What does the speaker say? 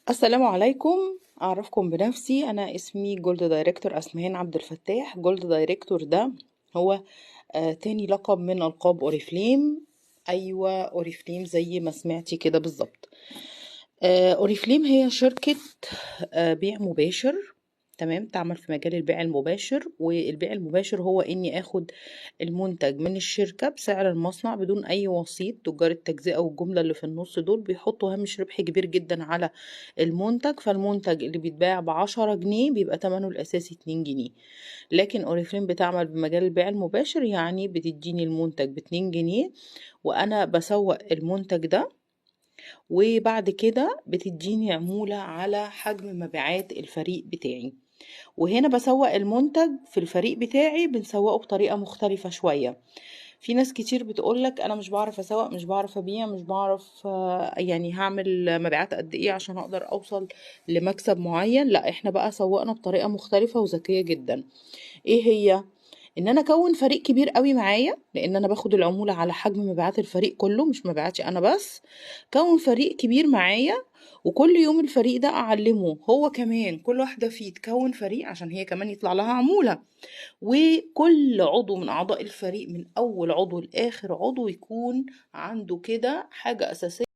السلام عليكم. أعرفكم بنفسي، أنا اسمي جولد دايركتور أسمهان عبد الفتاح. جولد دايركتور ده هو تاني لقب من ألقاب أوريفليم. أيوة، أوريفليم زي ما سمعتي كده بالظبط. أوريفليم هي شركة بيع مباشر، تمام، تعمل في مجال البيع المباشر. والبيع المباشر هو إني آخد المنتج من الشركة بسعر المصنع بدون أي وسيط. تجار التجزئة والجملة اللي في النص دول بيحطوا هامش ربح كبير جدا على المنتج، فالمنتج اللي بيتباع ب10 جنيه بيبقى تمنه الأساسي 2 جنيه. لكن أوريفليم بتعمل بمجال البيع المباشر، يعني بتديني المنتج ب2 جنيه وأنا بسوق المنتج ده، وبعد كده بتديني عمولة على حجم مبيعات الفريق بتاعي. وهنا بسوق المنتج في الفريق بتاعي، بنسوقه بطريقة مختلفة شوية. في ناس كتير بتقولك انا مش بعرف اسوق، مش بعرف ابيع، مش بعرف يعني هعمل مبيعات قد ايه عشان اقدر اوصل لمكسب معين. لا، احنا بقى سوقنا بطريقة مختلفة وذكية جدا. ايه هي؟ ان انا اكون فريق كبير قوي معايا، لان انا باخد العمولة على حجم مبيعات الفريق كله، مش مبيعاتي انا بس. كون فريق كبير معايا، وكل يوم الفريق ده اعلمه هو كمان، كل واحدة فيه تكون فريق عشان هي كمان يطلع لها عمولة. وكل عضو من اعضاء الفريق من اول عضو لاخر عضو يكون عنده كده حاجة اساسية